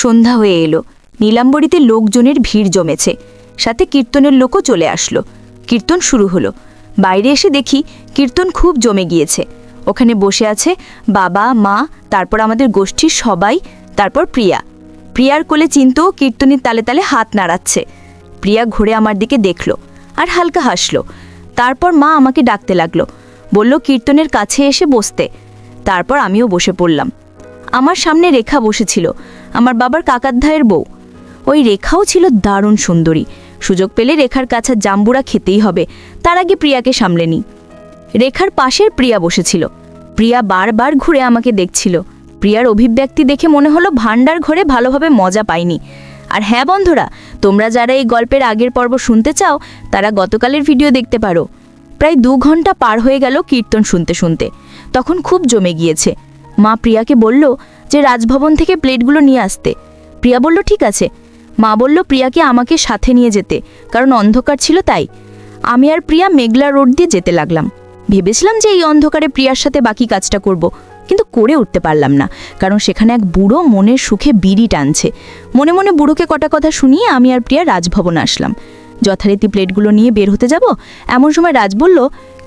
সন্ধ্যা হয়ে এলো। নীলাম্বরীতে লোকজনের ভিড় জমেছে, সাথে কীর্তনের লোকও চলে আসলো। কীর্তন শুরু হলো। বাইরে এসে দেখি কীর্তন খুব জমে গিয়েছে। ওখানে বসে আছে বাবা, মা, তারপর আমাদের গোষ্ঠীর সবাই, তারপর প্রিয়ার কোলে চিন্তুও কীর্তনের তালে তালে হাত নাড়াচ্ছে। প্রিয়া ঘুরে আমার দিকে দেখলো আর হালকা হাসলো। তারপর মা আমাকে ডাকতে লাগলো, বলল কীর্তনের কাছে এসে বসতে। তারপর আমিও বসে পড়লাম। আমার সামনে রেখা বসেছিল, আমার বাবার কাকার ভাইয়ের বউ। ওই রেখাও ছিল দারুণ সুন্দরী। সুযোগ পেলে রেখার কাছে জাম্বুরা খেতেই হবে, তার আগে প্রিয়াকে সামলে নিই। রেখার পাশের প্রিয়া বসেছিল। প্রিয়া বারবার ঘুরে আমাকে দেখছিল। প্রিয়ার অভিব্যক্তি দেখে মনে হলো ভান্ডার ঘরে ভালোভাবে মজা পাইনি। আর হ্যাঁ বন্ধুরা, তোমরা যারা এই গল্পের আগের পর্ব শুনতে চাও তারা গতকালের ভিডিও দেখতে পারো। প্রায় 2 ঘন্টা পার হয়ে গেল কীর্তন শুনতে শুনতে। তখন খুব জমে গিয়েছে। মা প্রিয়াকে বলল যে রাজভবন থেকে প্লেটগুলো নিয়ে আসতে। প্রিয়া বলল ঠিক আছে। মা বলল প্রিয়াকে আমাকে সাথে নিয়ে যেতে, কারণ অন্ধকার ছিল তাই। আমি আর প্রিয়া মেঘলা রোড দিয়ে যেতে লাগলাম। ভেবেছিলাম যে এই অন্ধকারে প্রিয়ার সাথে বাকি কাজটা করব, কিন্তু করে উঠতে পারলাম না, কারণ সেখানে এক বুড়ো মনের সুখে বিড়ি টানছে। মনে মনে বুড়োকে কটা কথা শুনিয়ে আমি আর প্রিয়া রাজভবনে আসলাম। যথারীতি প্লেটগুলো নিয়ে বের হতে যাব, এমন সময় রাজ বলল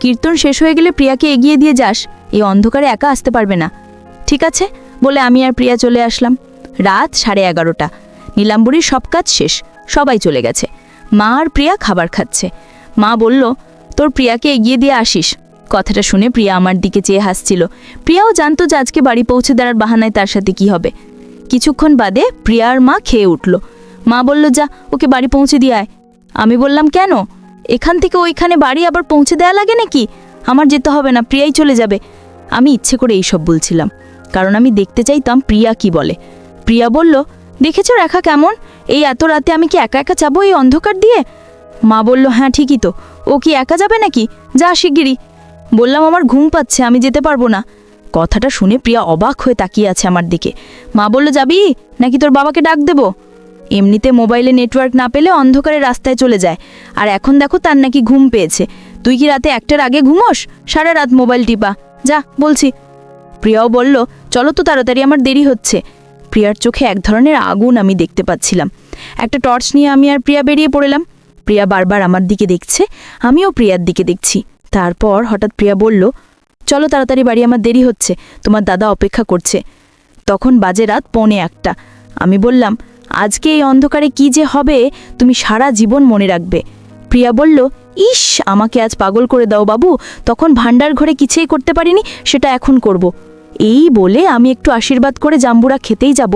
কীর্তন শেষ হয়ে গেলে প্রিয়াকে এগিয়ে দিয়ে যাস, এই অন্ধকারে একা আসতে পারবে না। ঠিক আছে বলে আমি আর প্রিয়া চলে আসলাম। রাত 11:30। নীলাম্বরীর সব কাজ শেষ, সবাই চলে গেছে। মা আর প্রিয়া খাবার খাচ্ছে। মা বলল তোর প্রিয়াকে এগিয়ে দিয়ে আসিস। কথাটা শুনে প্রিয়া আমার দিকে চেয়ে হাসছিল। প্রিয়াও জানতো যে আজকে বাড়ি পৌঁছে দেওয়ার বাহানায় তার সাথে কি হবে। কিছুক্ষণ বাদে প্রিয়ার মা খেয়ে উঠল। মা বলল যা ওকে বাড়ি পৌঁছে দিয়ে আয়। আমি বললাম কেন, এখান থেকে ওইখানে বাড়ি আবার পৌঁছে দেওয়া লাগে নাকি? আমার যেতে হবে না, প্রিয়াই চলে যাবে। আমি ইচ্ছে করে এইসব বলছিলাম, কারণ আমি দেখতে চাইতাম প্রিয়া কি বলে। প্রিয়া বলল দেখেছ রেখা কেমন, এই এত রাতে আমি কি একা একা যাবো এই অন্ধকার দিয়ে? মা বলল হ্যাঁ ঠিকই তো, ও কি একা যাবে নাকি, যা শিগগিরই। বললাম আমার ঘুম পাচ্ছে, আমি যেতে পারবো না। কথাটা শুনে প্রিয়া অবাক হয়ে তাকিয়ে আছে আমার দিকে। মা বলল যাবি নাকি তোর বাবাকে ডাক দেবো? এমনিতে মোবাইলে নেটওয়ার্ক না পেলে অন্ধকারে রাস্তায় চলে যায়, আর এখন দেখো তার নাকি ঘুম পেয়েছে। তুই কি রাতে 1টার আগে ঘুমোস? সারা রাত মোবাইল টিপা, যা বলছি। প্রিয়াও বলল চলো তো তাড়াতাড়ি, আমার দেরি হচ্ছে। প্রিয়ার চোখে এক ধরনের আগুন আমি দেখতে পাচ্ছিলাম। একটা টর্চ নিয়ে আমি আর প্রিয়া বেরিয়ে পড়লাম। প্রিয়া বারবার আমার দিকে দেখছে, আমিও প্রিয়ার দিকে দেখছি। তারপর হঠাৎ প্রিয়া বলল চলো তাড়াতাড়ি বাড়ি, আমার দেরি হচ্ছে, তোমার দাদা অপেক্ষা করছে। তখন বাজে রাত 1:45। আমি বললাম আজকে এই অন্ধকারে কি যে হবে তুমি সারা জীবন মনে রাখবে। প্রিয়া বলল ইস আমাকে আজ পাগল করে দাও বাবু, তখন ভান্ডার ঘরে কিছুই করতে পারিনি, সেটা এখন করব। এই বলে আমি একটু আশীর্বাদ করে জাম্বুরা খেতেই যাব,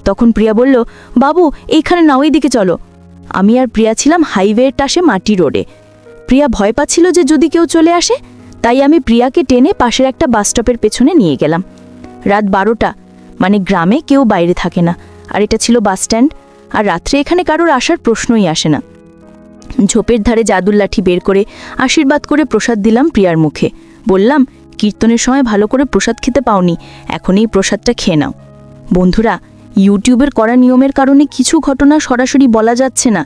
তখন প্রিয়া বলল বাবু এইখানে না, ওই দিকে চলো। আমি আর প্রিয়া ছিলাম হাইওয়ের টাসে মাটি রোডে। প্রিয়া ভয় পাচ্ছিল যে যদি কেউ চলে আসে, তাই আমি প্রিয়াকে টেনে পাশের একটা বাসস্টপের পেছনে নিয়ে গেলাম। রাত 12টা, মানে গ্রামে কেউ বাইরে থাকে না, আর এটা ছিল বাস স্ট্যান্ড, আর রাত্রে এখানে কারোর আসার প্রশ্নই আসে না। ঝোপের ধারে জাদুর লাঠি বের করে আশীর্বাদ করে প্রসাদ দিলাম প্রিয়ার মুখে। বললাম কীর্তনের সময় ভালো করে প্রসাদ খেতে পাওনি, এখন এই প্রসাদটা খেয়ে নাও। বন্ধুরা, ইউটিউবের করা নিয়মের কারণে কিছু ঘটনা সরাসরি বলা যাচ্ছে না।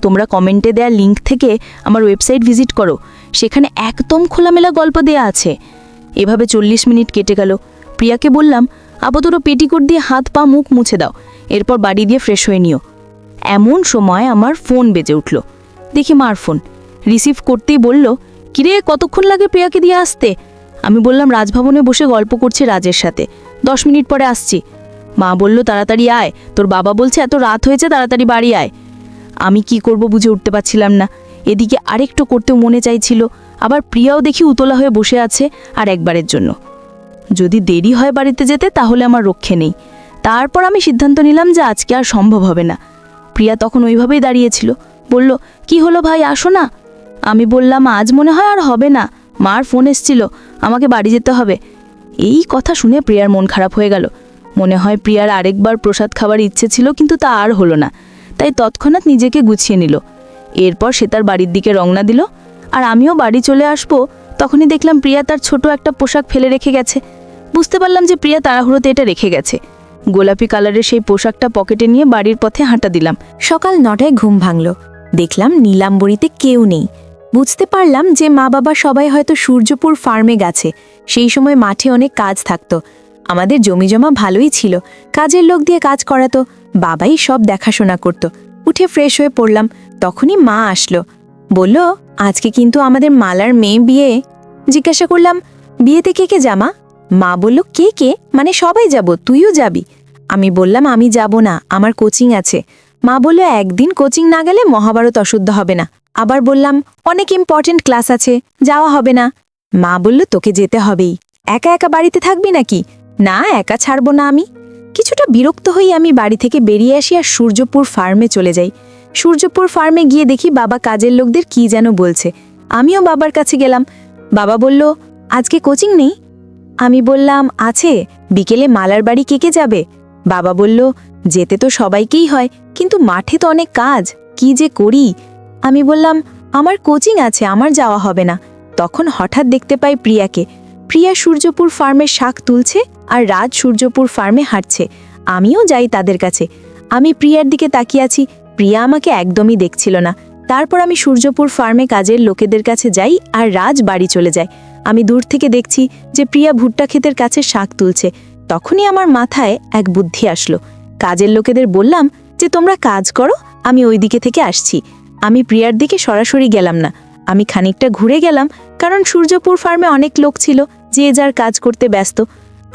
তোমরা কমেন্টে দেয়া লিঙ্ক থেকে আমার ওয়েবসাইট ভিজিট করো, সেখানে একদম খোলামেলা গল্প দেয়া আছে। এভাবে 40 মিনিট কেটে গেল। প্রিয়াকে বললাম আপাতত পেটিকোট দিয়ে হাত পা মুখ মুছে দাও, এরপর বাড়ি দিয়ে ফ্রেশ হয়ে নিও। এমন সময় আমার ফোন বেজে উঠল। দেখি মার ফোন। রিসিভ করতেই বলল কিরে কতক্ষণ লাগে প্রিয়াকে দিয়ে আসতে? আমি বললাম রাজভবনে বসে গল্প করছি রাজের সাথে, 10 মিনিট পরে আসছি। মা বলল তাড়াতাড়ি আয়, তোর বাবা বলছে এত রাত হয়েছে, তাড়াতাড়ি বাড়ি আয়। আমি কি করব বুঝে উঠতে পারছিলাম না। এদিকে আরেকটু করতেও মনে চাইছিল, আবার প্রিয়াও দেখি উতলা হয়ে বসে আছে আর একবারের জন্য। যদি দেরি হয় বাড়িতে যেতে তাহলে আমার রক্ষে নেই। তারপর আমি সিদ্ধান্ত নিলাম যে আজকে আর সম্ভব হবে না। প্রিয়া তখন ওইভাবেই দাঁড়িয়েছিল। বলল কি হলো ভাই, আসো না। আমি বললাম আজ মনে হয় আর হবে না, মার ফোন এসছিল, আমাকে বাড়ি যেতে হবে। এই কথা শুনে প্রিয়ার মন খারাপ হয়ে গেল। মনে হয় প্রিয়ার আরেকবার প্রসাদ খাবার ইচ্ছে ছিল, কিন্তু তা আর হলো না। তাই তৎক্ষণাৎ নিজেকে গুছিয়ে নিল। এরপর সে তার বাড়ির দিকে রওনা দিল, আর আমিও বাড়ি চলে আসবো তখনই দেখলাম প্রিয়া তার ছোট একটা পোশাক ফেলে রেখে গেছে। বুঝতে পারলাম যে প্রিয়া তাড়াহুড়োতে এটা রেখে গেছে। গোলাপি কালারের সেই পোশাকটা পকেটে নিয়ে বাড়ির পথে হাঁটা দিলাম। সকাল 9টায় ঘুম ভাঙল। দেখলাম নীলাম্বরীতে কেউ নেই। বুঝতে পারলাম যে মা বাবা সবাই হয়তো সূর্যপুর ফার্মে গেছে। সেই সময় মাঠে অনেক কাজ থাকতো। আমাদের জমিজমা ভালোই ছিল, কাজের লোক দিয়ে কাজ করাতো। বাবাই সব দেখাশোনা করত। উঠে ফ্রেশ হয়ে পড়লাম, তখনই মা আসলো, বলল আজকে কিন্তু আমাদের মালার মেয়ে বিয়ে। জিজ্ঞাসা করলাম বিয়েতে কে কে জামা? মা বলল কে কে মানে সবাই যাব, তুইও যাবি? আমি বললাম আমি যাব না, আমার কোচিং আছে। মা বলল একদিন কোচিং না গেলে মহাভারত অশুদ্ধ হবে না। আবার বললাম অনেক ইম্পর্টেন্ট ক্লাস আছে, যাওয়া হবে না। মা বলল তোকে যেতে হবেই, একা একা বাড়িতে থাকবি নাকি? না, একা ছাড়বো না আমি। কিছুটা বিরক্ত হয়ে আমি বাড়ি থেকে বেরিয়ে আসি আর সূর্যপুর ফার্মে চলে যাই। সূর্যপুর ফার্মে গিয়ে দেখি বাবা কাজের লোকদের কি যেন বলছে। আমিও বাবার কাছে গেলাম। বাবা বলল আজকে কোচিং নেই? আমি বললাম আছে, বিকেলে মালার বাড়ি কে কে যাবে? বাবা বলল যেতে তো সবাইকেই হয়, কিন্তু মাঠে তো অনেক কাজ, কি যে করি। আমি বললাম আমার কোচিং আছে, আমার যাওয়া হবে না। তখন হঠাৎ দেখতে পাই প্রিয়াকে। প্রিয়া সূর্যপুর ফার্মের শাক তুলছে আর রাজ সূর্যপুর ফার্মে হাঁটছে। আমিও যাই তাদের কাছে। আমি প্রিয়ার দিকে তাকিয়ে আছি, প্রিয়া আমাকে একদমই দেখছিল না। তারপর আমি সূর্যপুর ফার্মে কাজের লোকেদের কাছে যাই আর রাজ বাড়ি চলে যায়। আমি দূর থেকে দেখছি যে প্রিয়া ভুট্টা ক্ষেতের কাছে শাক তুলছে। তখনই আমার মাথায় এক বুদ্ধি আসলো। কাজের লোকেদের বললাম যে তোমরা কাজ করো, আমি ওই দিকে থেকে আসছি। আমি প্রিয়ার দিকে সরাসরি গেলাম না, আমি খানিকটা ঘুরে গেলাম, কারণ সূর্যপুর ফার্মে অনেক লোক ছিল, যে যার কাজ করতে ব্যস্ত।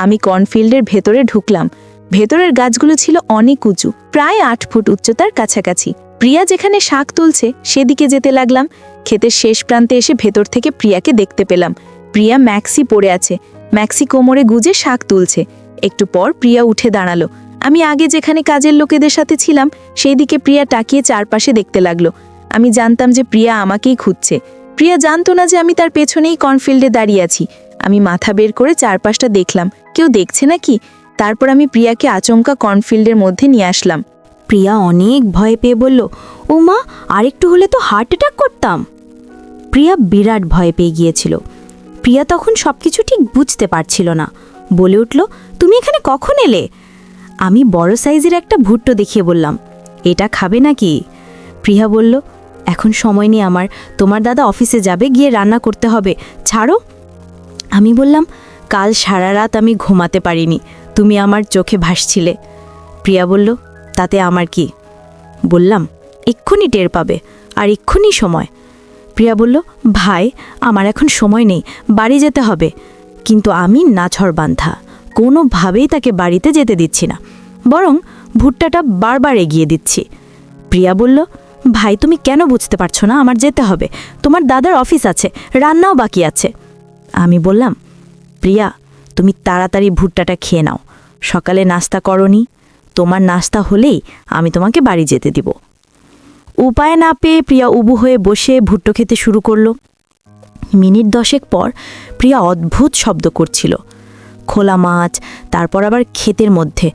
আমি কর্নফিল্ডের ভেতরে ঢুকলাম। ভেতরের গাছগুলো ছিল অনেক উঁচু, প্রায় 8 ফুট উচ্চতার কাছাকাছি। প্রিয়া যেখানে শাক তুলছে সেদিকে যেতে লাগলাম। ক্ষেতের শেষ প্রান্তে এসে ভেতর থেকে প্রিয়াকে দেখতে পেলাম। প্রিয়া ম্যাক্সি পরে আছে, ম্যাক্সি কোমরে গুজে শাক তুলছে। একটু পর প্রিয়া উঠে দাঁড়ালো। আমি আগে যেখানে কাজের লোকেদের সাথে ছিলাম সেই দিকে প্রিয়া তাকিয়ে চারপাশে দেখতে লাগলো। আমি জানতাম যে প্রিয়া আমাকেই খুঁজছে। প্রিয়া জানতো না যে আমি তার পেছনেই কর্নফিল্ডে দাঁড়িয়ে আছি। আমি মাথা বের করে চারপাশটা দেখলাম, কেউ দেখছে নাকি। তারপর আমি প্রিয়াকে আচমকা কর্নফিল্ডের মধ্যে নিয়ে আসলাম। প্রিয়া অনেক ভয় পেয়ে বলল, ও মা, আরেকটু হলে তো হার্ট অ্যাটাক করতাম। প্রিয়া বিরাট ভয় পেয়ে গিয়েছিল। প্রিয়া তখন সবকিছু ঠিক বুঝতে পারছিল না। বলে উঠল, তুমি এখানে কখন এলে? আমি বড় সাইজের একটা ভুট্টো দেখিয়ে বললাম, এটা খাবে নাকি? প্রিয়া বলল, এখন সময় নেই আমার, তোমার দাদা অফিসে যাবে, গিয়ে রান্না করতে হবে, ছাড়ো। আমি বললাম, কাল সারা রাত আমি ঘুমাতে পারিনি, তুমি আমার চোখে ভাসছিলে। প্রিয়া বলল, তাতে আমার কি? বললাম, এক্ষুনি টের পাবে, আর এক্ষুনি সময়। প্রিয়া বলল, ভাই আমার এখন সময় নেই, বাড়ি যেতে হবে। কিন্তু আমি নাছর বান্ধা, কোনোভাবেই তাকে বাড়িতে যেতে দিচ্ছি না, বরং ভুট্টাটা বারবার এগিয়ে দিচ্ছি। প্রিয়া বলল, ভাই তুমি কেন বুঝতে পারছো না? আমার যেতে হবে, তোমার দাদার অফিস আছে, রান্নাও বাকি আছে। আমি বললাম, প্রিয়া তুমি তাড়াতাড়ি ভুট্টাটা খেয়ে নাও, সকালে নাস্তা করনি, তোমার নাস্তা হলেই আমি তোমাকে বাড়ি যেতে দিব। উপায় না পেয়ে প্রিয়া উবু হয়ে বসে ভুট্টো খেতে শুরু করলো। মিনিট 10 পর প্রিয়া অদ্ভুত শব্দ করছিল, খোলা মাছ, তারপর আবার ক্ষেতের মধ্যে।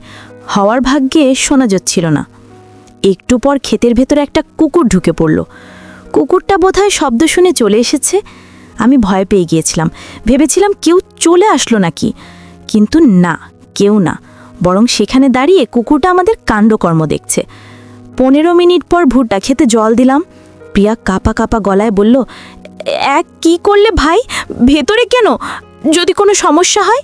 হওয়ার ভাগ্যে শোনা যাচ্ছিল না। একটু পর ক্ষেতের ভেতরে একটা কুকুর ঢুকে পড়ল। কুকুরটা বোধহয় শব্দ শুনে চলে এসেছে। আমি ভয় পেয়ে গিয়েছিলাম, ভেবেছিলাম কেউ চলে আসলো নাকি, কিন্তু না, কেউ না, বরং সেখানে দাঁড়িয়ে কুকুরটা আমাদের কাণ্ডকর্ম দেখছে। 15 মিনিট পর ভুট্টা খেতে জল দিলাম। প্রিয়া কাঁপা কাঁপা গলায় বলল, কি করলে ভাই? ভেতরে কেন? যদি কোনো সমস্যা হয়?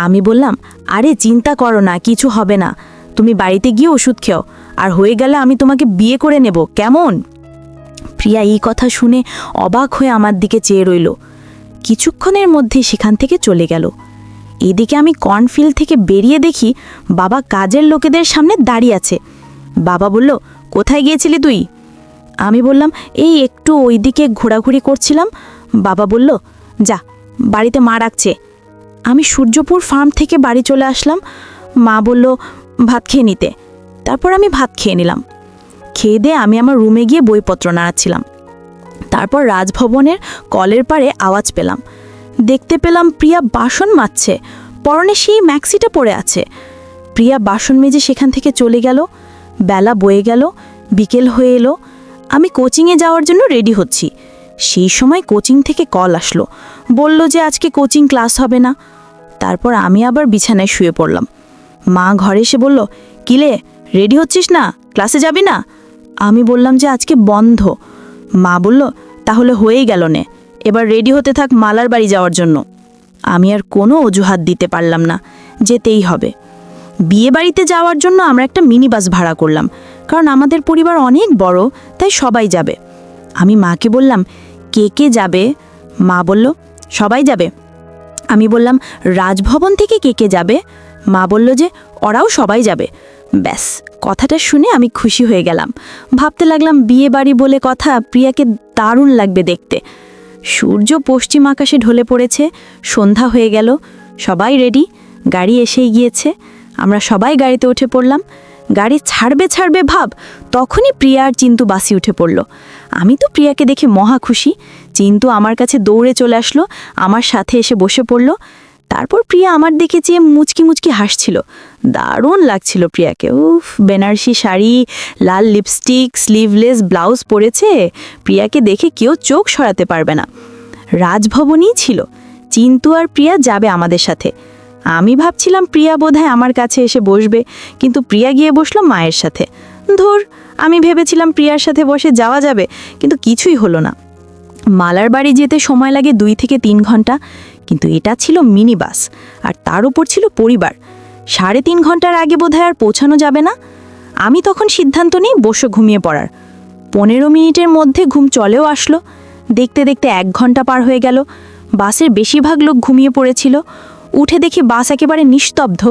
আমি বললাম, আরে চিন্তা করো না, কিছু হবে না, তুমি বাড়িতে গিয়ে ওষুধ খেও, আর হয়ে গেলে আমি তোমাকে বিয়ে করে নেব, কেমন? প্রিয়া এই কথা শুনে অবাক হয়ে আমার দিকে চেয়ে রইল। কিছুক্ষণের মধ্যে সেখান থেকে চলে গেল। এদিকে আমি কর্নফিল্ড থেকে বেরিয়ে দেখি বাবা কাজের লোকেদের সামনে দাঁড়িয়ে আছে। বাবা বলল, কোথায় গিয়েছিলি তুই? আমি বললাম, এই একটু ওইদিকে ঘোরাঘুরি করছিলাম। বাবা বলল, যা, বাড়িতে মা ডাকছে। আমি সূর্যপুর ফার্ম থেকে বাড়ি চলে আসলাম। মা বলল ভাত খেয়ে নিতে। তারপর আমি ভাত খেয়ে নিলাম। খেয়ে দিয়ে আমি আমার রুমে গিয়ে বইপত্র নাড়াচ্ছিলাম। তারপর রাজভবনের কলের পাড়ে আওয়াজ পেলাম। দেখতে পেলাম প্রিয়া বাসন মাজছে, পরনে সেই ম্যাক্সিটা পরে আছে। প্রিয়া বাসন মেজে সেখান থেকে চলে গেল। বেলা বয়ে গেল, বিকেল হয়ে এলো। আমি কোচিংয়ে যাওয়ার জন্য রেডি হচ্ছি। সেই সময় কোচিং থেকে কল আসলো, বলল যে আজকে কোচিং ক্লাস হবে না। তারপর আমি আবার বিছানায় শুয়ে পড়লাম। মা ঘরে এসে বলল, কিলে, রেডি হচ্ছিস না, ক্লাসে যাবি না? আমি বললাম যে আজকে বন্ধ। মা বলল, তাহলে হয়েই গেল নে, এবার রেডি হতে থাক মালার বাড়ি যাওয়ার জন্য। আমি আর কোনো অজুহাত দিতে পারলাম না, যেতেই হবে। বিয়ে বাড়িতে যাওয়ার জন্য আমরা একটা মিনি বাস ভাড়া করলাম, কারণ আমাদের পরিবার অনেক বড়, তাই সবাই যাবে। আমি মাকে বললাম, কে কে যাবে? মা বলল, সবাই যাবে। আমি বললাম, রাজভবন থেকে কে কে যাবে? মা বলল যে ওরাও সবাই যাবে। ব্যাস, কথাটা শুনে আমি খুশি হয়ে গেলাম। ভাবতে লাগলাম, বিয়ে বাড়ি বলে কথা, প্রিয়াকে দারুণ লাগবে দেখতে। সূর্য পশ্চিম আকাশে ঢলে পড়েছে, সন্ধ্যা হয়ে গেল, সবাই রেডি, গাড়ি এসেই গিয়েছে। আমরা সবাই গাড়িতে উঠে পড়লাম। গাড়ি ছাড়বে ভাব, তখনই প্রিয়া আর চিন্তু বাসে উঠে পড়ল। আমি তো প্রিয়াকে দেখে মহা খুশি। চিন্তু আমার কাছে দৌড়ে চলে আসলো, আমার সাথে এসে বসে পড়ল। তারপর প্রিয়া আমার দিকে চেয়ে মুচকি মুচকি হাসছিল। দারুণ লাগছিল প্রিয়াকে। উফ, বেনারসি শাড়ি, লাল লিপস্টিক, স্লিভলেস ব্লাউজ পরেছে। প্রিয়াকে দেখে কেউ চোখ সরাতে পারবে না। রাজভবনই ছিল। চিন্তু আর প্রিয়া যাবে আমাদের সাথে। আমি ভাবছিলাম প্রিয়া বোধহয় আমার কাছে এসে বসবে, কিন্তু প্রিয়া গিয়ে বসলো মায়ের সাথে। ধুর, আমি ভেবেছিলাম প্রিয়ার সাথে বসে যাওয়া যাবে, কিন্তু কিছুই হলো না। মালার বাড়ি যেতে সময় লাগে 2 থেকে 3 ঘন্টা, কিন্তু এটা ছিল মিনি বাস, আর তার উপর ছিল পরিবার। 3.5 ঘন্টার আগে বোধহয় আর পৌঁছানো যাবে না। আমি তখন সিদ্ধান্ত নিই বসে ঘুমিয়ে পড়ার। 15 মিনিটের মধ্যে ঘুম চলেও আসলো। দেখতে দেখতে 1 ঘন্টা পার হয়ে গেল। বাসের বেশিরভাগ লোক ঘুমিয়ে পড়েছিল। উঠে দেখি বাস একেবারে নিস্তব্ধ,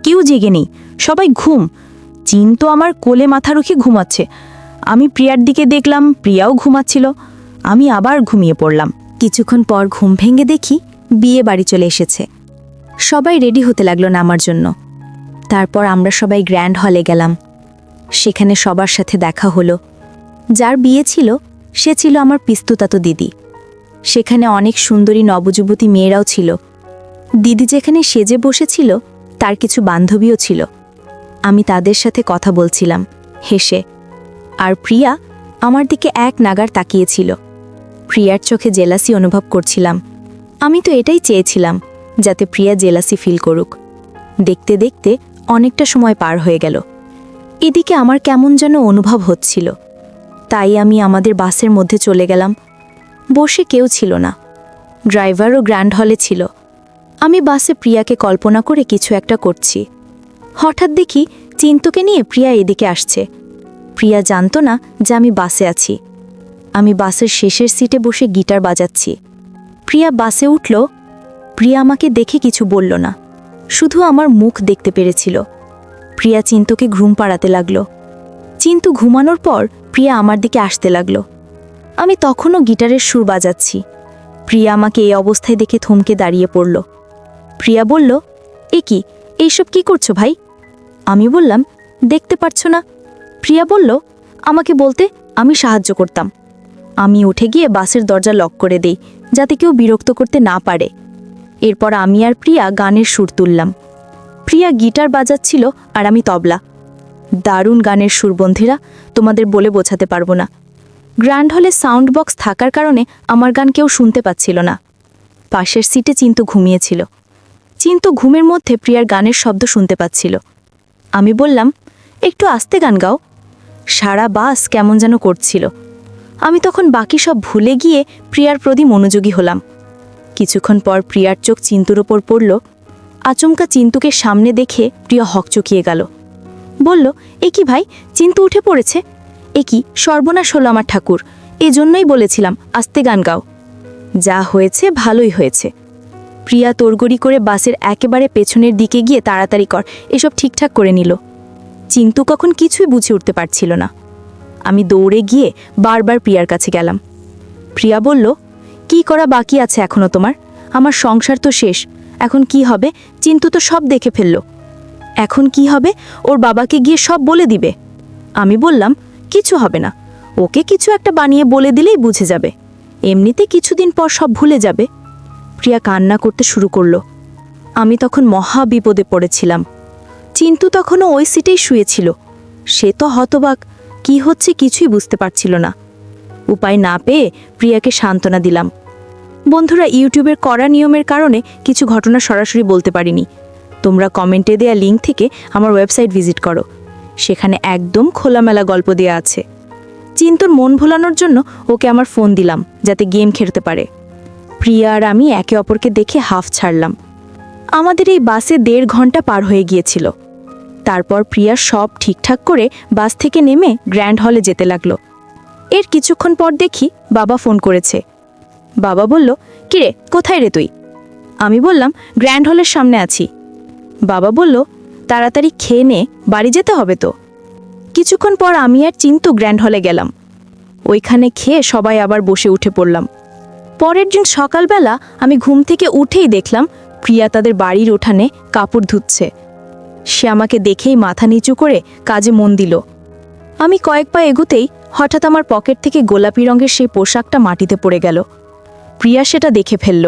কেউ জেগে নেই, সবাই ঘুম। চিন্তু আমার কোলে মাথা রুখে ঘুমাচ্ছে। আমি প্রিয়ার দিকে দেখলাম, প্রিয়াও ঘুমাচ্ছিল। আমি আবার ঘুমিয়ে পড়লাম। কিছুক্ষণ পর ঘুম ভেঙে দেখি বিয়ে বাড়ি চলে এসেছে। সবাই রেডি হতে লাগলো নামার জন্য। তারপর আমরা সবাই গ্র্যান্ড হলে গেলাম। সেখানে সবার সাথে দেখা হলো। যার বিয়ে ছিল সে ছিল আমার পিস্তুতাতো দিদি। সেখানে অনেক সুন্দরী নবযুবতী মেয়েরাও ছিল। দিদি যেখানে সেজে বসেছিল তার কিছু বান্ধবীও ছিল। আমি তাদের সাথে কথা বলছিলাম হেসে, আর প্রিয়া আমার দিকে এক নাগার তাকিয়েছিল। প্রিয়ার চোখে জেলাসি অনুভব করছিলাম। আমি তো এটাই চেয়েছিলাম, যাতে প্রিয়া জেলাসি ফিল করুক। দেখতে দেখতে অনেকটা সময় পার হয়ে গেল। এদিকে আমার কেমন যেন অনুভব হচ্ছিল। তাই আমি আমাদের বাসের মধ্যে চলে গেলাম। বসে কেউ ছিল না। ড্রাইভারও গ্র্যান্ড হলে ছিল। আমি বাসে প্রিয়াকে কল্পনা করে কিছু একটা করছি। হঠাৎ দেখি চিন্তুকে নিয়ে প্রিয়া এদিকে আসছে। প্রিয়া জানতো না যে আমি বাসে আছি। আমি বাসের শেষের সিটে বসে গিটার বাজাচ্ছি। প্রিয়া বাসে উঠল। প্রিয়া আমাকে দেখে কিছু বলল না, শুধু আমার মুখ দেখতে পেরেছিল। প্রিয়া চিন্তুকে ঘুম পাড়াতে লাগলো। চিন্তু ঘুমানোর পর প্রিয়া আমার দিকে আসতে লাগলো। আমি তখনও গিটারের সুর বাজাচ্ছি। প্রিয়া আমাকে এই অবস্থায় দেখে থমকে দাঁড়িয়ে পড়ল। প্রিয়া বলল, এ কি, এইসব কি করছো ভাই? আমি বললাম, দেখতে পারছো না? প্রিয়া বলল, আমাকে বলতে আমি সাহায্য করতাম। আমি উঠে গিয়ে বাসের দরজা লক করে দেই, যাতে কেউ বিরক্ত করতে না পারে। এরপর আমি আর প্রিয়া গানের সুর তুললাম। প্রিয়া গিটার বাজাচ্ছিল আর আমি তবলা। দারুণ গানের সুর বন্ধুরা, তোমাদের বলে বোঝাতে পারবো না। গ্র্যান্ড হলে সাউন্ড বক্স থাকার কারণে আমার গান কেউ শুনতে পাচ্ছিল না। পাশের সিটে চিন্তু ঘুমিয়েছিল। চিন্তু ঘুমের মধ্যে প্রিয়ার গানের শব্দ শুনতে পাচ্ছিল। আমি বললাম, একটু আস্তে গান গাও। সারা বাস কেমন যেন করছিল। আমি তখন বাকি সব ভুলে গিয়ে প্রিয়ার প্রতি মনোযোগী হলাম। কিছুক্ষণ পর প্রিয়ার চোখ চিন্তুর ওপর পড়ল। আচমকা চিন্তুকে সামনে দেখে প্রিয়া হকচকিয়ে গেল। বলল, এ কি ভাই, চিন্তু উঠে পড়েছে? এ কি সর্বনাশ হলো আমার ঠাকুর, এজন্যই বলেছিলাম আস্তে গান গাও। যা হয়েছে ভালোই হয়েছে। প্রিয়া তোড়গড়ি করে বাসের একেবারে পেছনের দিকে গিয়ে তাড়াতাড়ি কর এসব ঠিকঠাক করে নিল। চিন্তু কখন কিছুই বুঝে উঠতে পারছিল না। আমি দৌড়ে গিয়ে বারবার প্রিয়ার কাছে গেলাম। প্রিয়া বলল, কি করা বাকি আছে এখনো তোমার? আমার সংসার তো শেষ, এখন কি হবে? চিন্তু তো সব দেখে ফেলল। এখন কি হবে? ওর বাবাকে গিয়ে সব বলে দিবে। আমি বললাম, কিছু হবে না, ওকে কিছু একটা বানিয়ে বলে দিলেই বুঝে যাবে। এমনিতে কিছুদিন পর সব ভুলে যাবে। প্রিয়া কান্না করতে শুরু করলো। আমি তখন মহা বিপদে পড়েছিলাম। চিন্তু তখনও ওই সিটেই শুয়েছিল। সে তো হতবাক, কি হচ্ছে কিছুই বুঝতে পারছিল না। উপায় না পেয়ে প্রিয়াকে সান্ত্বনা দিলাম। বন্ধুরা, ইউটিউবের কড়া নিয়মের কারণে কিছু ঘটনা সরাসরি বলতে পারিনি। তোমরা কমেন্টে দেয়া লিঙ্ক থেকে আমার ওয়েবসাইট ভিজিট করো, সেখানে একদম খোলামেলা গল্প দেয়া আছে। চিন্তুর মন ভোলানোর জন্য ওকে আমার ফোন দিলাম, যাতে গেম খেলতে পারে। প্রিয়া আর আমি একে অপরকে দেখে হাফ ছাড়লাম। আমাদের এই বাসে 1.5 ঘন্টা পার হয়ে গিয়েছিল। তারপর প্রিয়া সব ঠিকঠাক করে বাস থেকে নেমে গ্র্যান্ড হলে যেতে লাগলো। এর কিছুক্ষণ পর দেখি বাবা ফোন করেছে। বাবা বলল, কিরে কোথায় রে তুই? আমি বললাম, গ্র্যান্ড হলের সামনে আছি। বাবা বলল, তাড়াতাড়ি খেয়ে নে, বাড়ি যেতে হবে তো। কিছুক্ষণ পর আমি আর চিন্তু গ্র্যান্ড হলে গেলাম। ওইখানে খেয়ে সবাই আবার বসে উঠে পড়লাম। পরের দিন সকালবেলা আমি ঘুম থেকে উঠেই দেখলাম প্রিয়া তাদের বাড়ির উঠানে কাপড় ধুচ্ছে। সে আমাকে দেখেই মাথা নিচু করে কাজে মন দিল। আমি কয়েক পা এগুতেই হঠাৎ আমার পকেট থেকে গোলাপি রঙের সেই পোশাকটা মাটিতে পড়ে গেল। প্রিয়া সেটা দেখে ফেলল।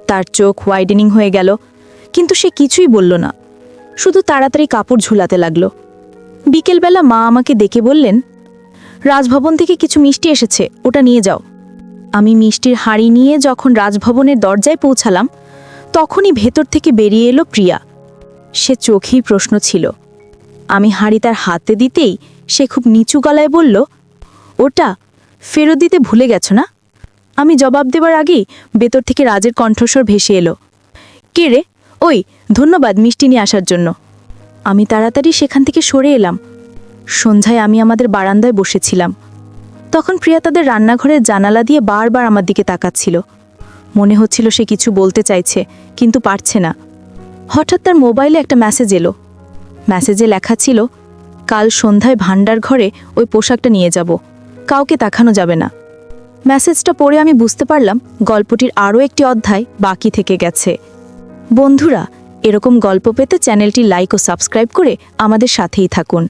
তার চোখ ওয়াইডেনিং হয়ে গেল, কিন্তু সে কিছুই বলল না, শুধু তাড়াতাড়ি কাপড় ঝুলাতে লাগলো। বিকেলবেলা মা আমাকে ডেকে বললেন, রাজভবন থেকে কিছু মিষ্টি এসেছে, ওটা নিয়ে যাও। আমি মিষ্টির হাঁড়ি নিয়ে যখন রাজভবনের দরজায় পৌঁছালাম, তখনই ভেতর থেকে বেরিয়ে এলো প্রিয়া। সে চোখেই প্রশ্ন ছিল। আমি হাঁড়ি তার হাতে দিতেই সে খুব নিচু গলায় বলল, ওটা ফেরত দিতে ভুলে গেছো না? আমি জবাব দেবার আগেই ভেতর থেকে রাজের কণ্ঠস্বর ভেসে এলো, কে রে? ওই, ধন্যবাদ মিষ্টি নিয়ে আসার জন্য। আমি তাড়াতাড়ি সেখান থেকে সরে এলাম। সন্ধ্যায় আমি আমাদের বারান্দায় বসেছিলাম। তখন প্রিয়া তাদের রান্নাঘরের জানালা দিয়ে বারবার আমার দিকে তাকাচ্ছিল। মনে হচ্ছিল সে কিছু বলতে চাইছে, কিন্তু পারছে না। হঠাৎ তার মোবাইলে একটা মেসেজ এলো। মেসেজে লেখা ছিল, কাল সন্ধ্যায় ভান্ডার ঘরে ওই পোশাকটা নিয়ে যাব, কাউকে দেখানো যাবে না। মেসেজটা পড়ে আমি বুঝতে পারলাম গল্পটির আরও একটি অধ্যায় বাকি থেকে গেছে। বন্ধুরা, এরকম গল্প পেতে চ্যানেলটি লাইক ও সাবস্ক্রাইব করে আমাদের সাথেই থাকুন।